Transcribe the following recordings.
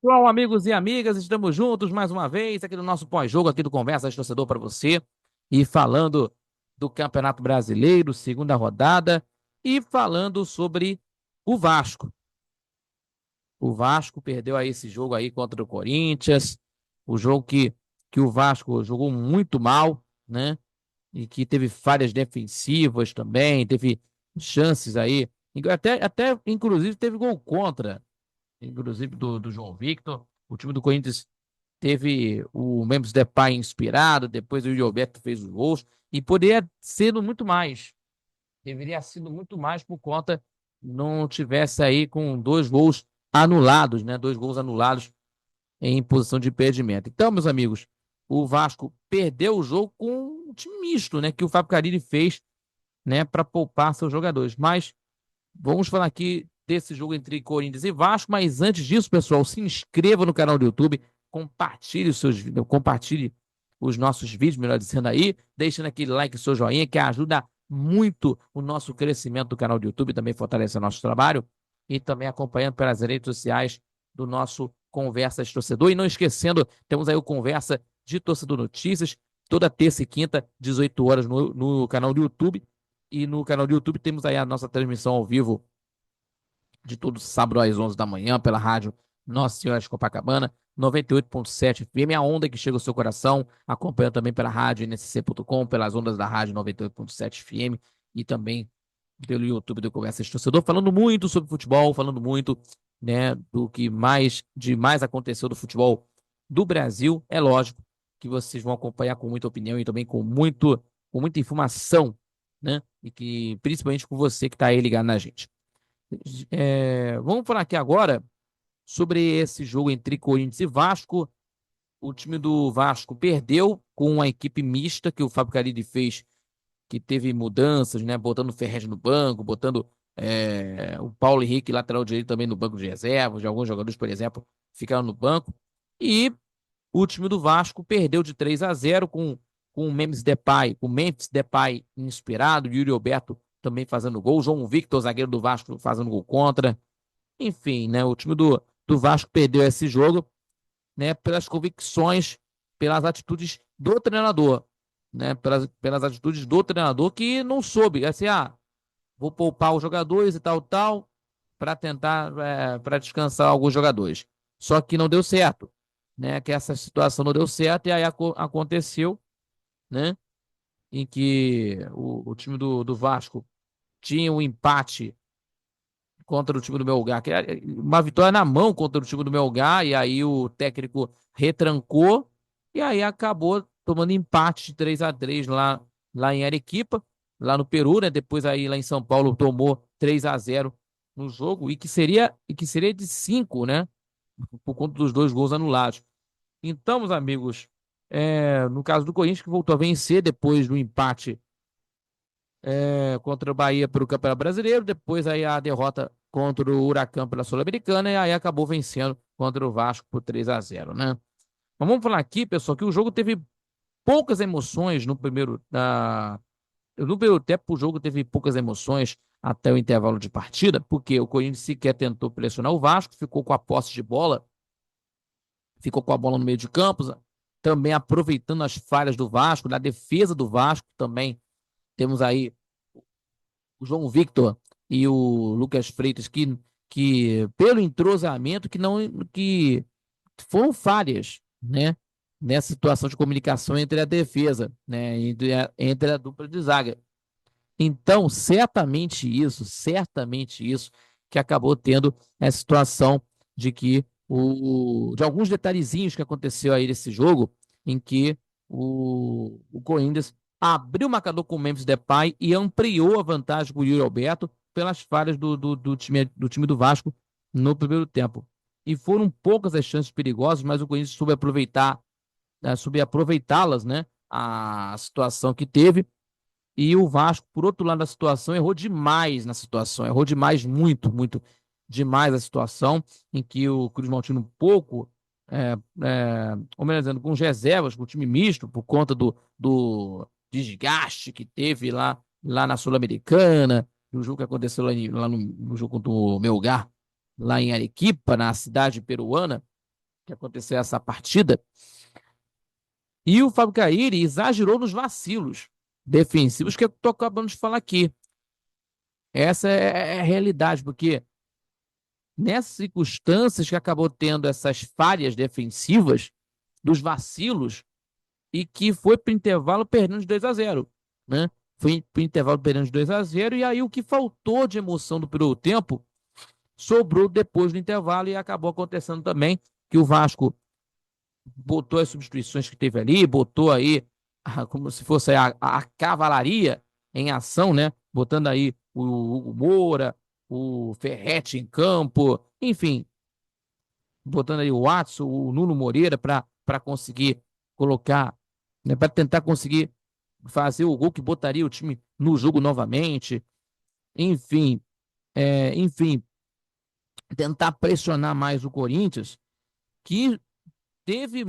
Pessoal, amigos e amigas, estamos juntos mais uma vez aqui no nosso pós-jogo, aqui do Conversa de Torcedor para você. E falando do Campeonato Brasileiro, segunda rodada, e falando sobre o Vasco. O Vasco perdeu aí esse jogo aí contra o Corinthians, o jogo que o Vasco jogou muito mal, né? E que teve falhas defensivas também, teve chances aí, até inclusive teve gol contra, inclusive do João Victor. O time do Corinthians teve o Memphis Depay inspirado, depois o Yuri Alberto fez os gols, e poderia ser muito mais. Deveria ser muito mais por conta não tivesse aí com dois gols anulados, né? Dois gols anulados em posição de impedimento. Então, meus amigos, o Vasco perdeu o jogo com um time misto, né? Que o Fábio Carille fez, né? Para poupar seus jogadores. Mas vamos falar aqui desse jogo entre Corinthians e Vasco, mas antes disso, pessoal, se inscreva no canal do YouTube, compartilhe os seus vídeos, compartilhe os nossos vídeos, melhor dizendo aí, deixando aquele like, seu joinha, que ajuda muito o nosso crescimento do canal do YouTube, também fortalece o nosso trabalho, e também acompanhando pelas redes sociais do nosso Conversa de Torcedor. E não esquecendo, temos aí o Conversa de Torcedor Notícias, toda terça e quinta, 18 horas, no canal do YouTube. E no canal do YouTube temos aí a nossa transmissão ao vivo de todo sábado às 11 da manhã pela rádio Nossa Senhora de Copacabana, 98.7 FM, a onda que chega ao seu coração. Acompanha também pela rádio nsc.com, pelas ondas da rádio 98.7 FM e também pelo YouTube do Conversa de Torcedor, falando muito sobre futebol, falando muito, né, do que mais aconteceu do futebol do Brasil. É lógico que vocês vão acompanhar com muita opinião e também com muita informação, né? E que principalmente com você que está aí ligado na gente. Vamos falar aqui agora sobre esse jogo entre Corinthians e Vasco. O time do Vasco perdeu com a equipe mista que o Fábio Carille fez, que teve mudanças, né? Botando o Ferrez no banco, botando o Paulo Henrique, lateral direito, também no banco de reservas. De alguns jogadores, por exemplo, ficaram no banco. E o time do Vasco perdeu de 3-0 com o Memphis Depay inspirado, Yuri Alberto também fazendo gol, João Victor, zagueiro do Vasco, fazendo gol contra. Enfim, né? O time do Vasco perdeu esse jogo, né? Pelas convicções, pelas atitudes do treinador, né? Pelas atitudes do treinador que não soube, assim, vou poupar os jogadores e tal, tal, para tentar, para descansar alguns jogadores. Só que não deu certo, né? Que essa situação não deu certo e aí aconteceu, né? Em que o time do Vasco tinha um empate contra o time do Melgar, que é uma vitória na mão contra o time do Melgar, e aí o técnico retrancou, e aí acabou tomando empate de 3-3 lá em Arequipa, lá no Peru, né? Depois aí lá em São Paulo tomou 3-0 no jogo, e que seria de 5, né? Por conta dos dois gols anulados. Então, meus amigos, no caso do Corinthians, que voltou a vencer depois do empate contra o Bahia pelo Campeonato Brasileiro, depois aí a derrota contra o Huracan pela Sul-Americana, e aí acabou vencendo contra o Vasco por 3-0, né? Mas vamos falar aqui, pessoal, que o jogo teve poucas emoções no primeiro tempo. O jogo teve poucas emoções até o intervalo de partida, porque o Corinthians sequer tentou pressionar o Vasco, ficou com a posse de bola, ficou com a bola no meio de campos, também aproveitando as falhas do Vasco, na defesa do Vasco também. Temos aí o João Victor e o Lucas Freitas, que pelo entrosamento, que foram falhas, né? Nessa situação de comunicação entre a defesa, né? Entre a dupla de zaga. Então, certamente isso que acabou tendo essa situação de que de alguns detalhezinhos que aconteceu aí nesse jogo, em que o Corinthians abriu o marcador com o Memphis Depay e ampliou a vantagem com o Yuri Alberto pelas falhas do time do Vasco no primeiro tempo. E foram poucas as chances perigosas, mas o Corinthians soube aproveitar, soube aproveitá-las, né? A situação que teve, e o Vasco, por outro lado da situação, errou demais na situação. Errou demais, muito, muito demais a situação, em que o Cruz Maltino um pouco, ou melhor dizendo, com os reservas, com o time misto, por conta do desgaste que teve lá na Sul-Americana, no jogo que aconteceu lá no jogo contra o Melgar, lá em Arequipa, na cidade peruana. que aconteceu essa partida. E o Fábio Cairi exagerou nos vacilos defensivos que eu tô acabando de falar aqui. Essa é a realidade, porque nessas circunstâncias que acabou tendo essas falhas defensivas, dos vacilos, e que foi para o intervalo perdendo de 2-0, né? Foi para o intervalo perdendo de 2-0, e aí o que faltou de emoção do primeiro tempo sobrou depois do intervalo e acabou acontecendo também que o Vasco botou as substituições que teve ali, botou aí como se fosse a cavalaria em ação, né? Botando aí o Hugo Moura, o Ferretti em campo, enfim, botando aí o Watson, o Nuno Moreira para conseguir colocar, né, para tentar conseguir fazer o gol que botaria o time no jogo novamente. Enfim, enfim, tentar pressionar mais o Corinthians, que teve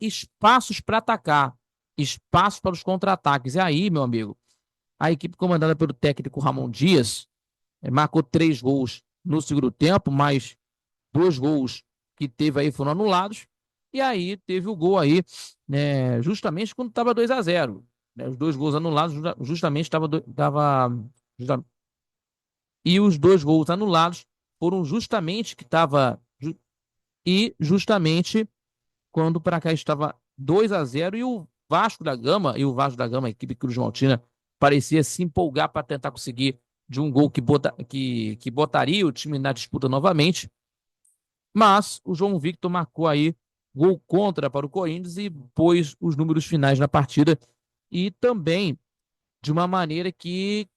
espaços para atacar, espaços para os contra-ataques. E aí, meu amigo, a equipe comandada pelo técnico Ramon Dias marcou 3 gols no segundo tempo, mas 2 gols que teve aí foram anulados. E aí teve o gol aí, né, justamente quando estava 2-0. Né, os 2 gols anulados justamente e os 2 gols anulados foram justamente que estava e justamente quando para cá estava 2-0 e o Vasco da Gama, a equipe Cruz Maltina, parecia se empolgar para tentar conseguir de um gol que botaria o time na disputa novamente. Mas o João Victor marcou aí gol contra para o Corinthians e pôs os números finais na partida. E também de uma maneira que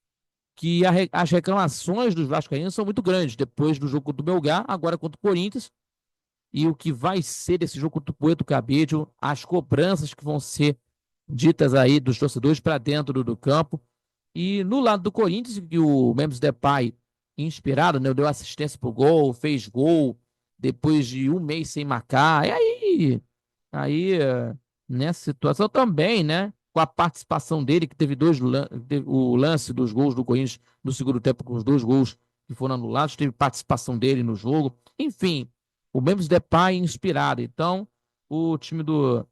as reclamações dos vascaínos são muito grandes. Depois do jogo contra o Melgar, agora contra o Corinthians, e o que vai ser desse jogo contra o Poeto Cabedelo, as cobranças que vão ser ditas aí dos torcedores para dentro do campo. E no lado do Corinthians, que o Memphis Depay, inspirado, né, deu assistência pro gol, fez gol depois de um mês sem marcar. E aí nessa situação também, né, com a participação dele, que teve o lance dos gols do Corinthians no segundo tempo, com os 2 gols que foram anulados, teve participação dele no jogo. Enfim, o Memphis Depay inspirado. Então, o time do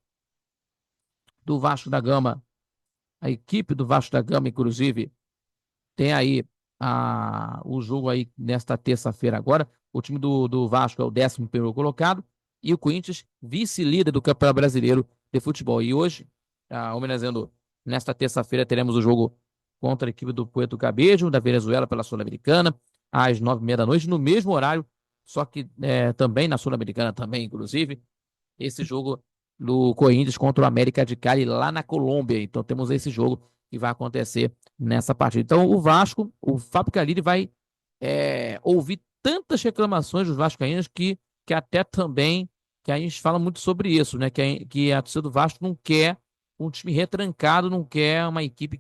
Vasco da Gama, a equipe do Vasco da Gama, inclusive, tem aí o jogo aí nesta terça-feira agora. O time do Vasco é o 11º colocado e o Corinthians, vice-líder do Campeonato Brasileiro de Futebol. E hoje, homenageando, nesta terça-feira, teremos o jogo contra a equipe do Puerto Cabello, da Venezuela, pela Sul-Americana, às 9h30 da noite, no mesmo horário, só que também na Sul-Americana, também, inclusive, esse jogo do Corinthians contra o América de Cali lá na Colômbia. Então temos esse jogo que vai acontecer nessa partida. Então o Vasco, o Fábio Carilli vai ouvir tantas reclamações dos vascaínos que até também que a gente fala muito sobre isso, né? Que a torcida do Vasco não quer um time retrancado, não quer uma equipe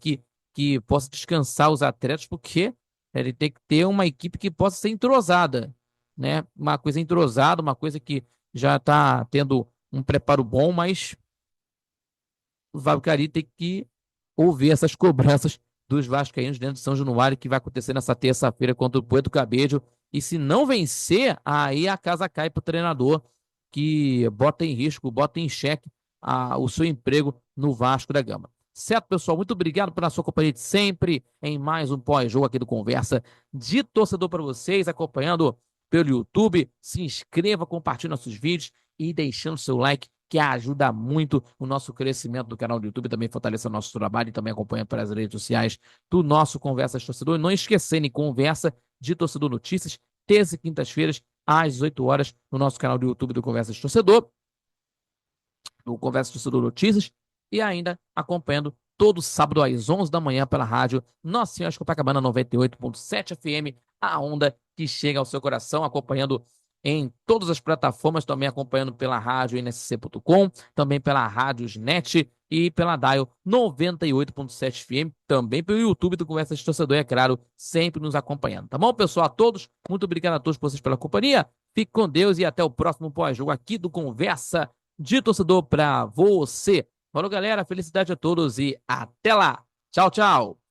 que possa descansar os atletas, porque ele tem que ter uma equipe que possa ser entrosada, né? Uma coisa entrosada, uma coisa que já está tendo um preparo bom, mas o Fábio Carilli tem que ouvir essas cobranças dos vascaínos dentro de São Januário, que vai acontecer nessa terça-feira contra o Puerto Cabello. E se não vencer, aí a casa cai para o treinador, que bota em risco, bota em xeque o seu emprego no Vasco da Gama. Certo, pessoal? Muito obrigado pela sua companhia de sempre em mais um pós-jogo aqui do Conversa de Torcedor para vocês, acompanhando pelo YouTube. Se inscreva, compartilhe nossos vídeos e deixando seu like, que ajuda muito o nosso crescimento do canal do YouTube, também fortalece o nosso trabalho e também acompanha pelas redes sociais do nosso Conversa de Torcedor. E não esquecendo, Conversa de Torcedor Notícias, terça e quintas-feiras, às 18 horas, no nosso canal do YouTube do Conversa de Torcedor, do Conversa de Torcedor Notícias, e ainda acompanhando todo sábado às 11 da manhã pela rádio Nossa Senhora de Copacabana 98.7 FM, a onda que chega ao seu coração, acompanhando em todas as plataformas, também acompanhando pela rádio nsc.com, também pela Rádiosnet e pela Dial 98.7 FM, também pelo YouTube do Conversa de Torcedor, é claro, sempre nos acompanhando. Tá bom, pessoal? A todos, muito obrigado a todos vocês pela companhia. Fique com Deus e até o próximo pós-jogo aqui do Conversa de Torcedor para você. Falou, galera. Felicidade a todos e até lá. Tchau, tchau.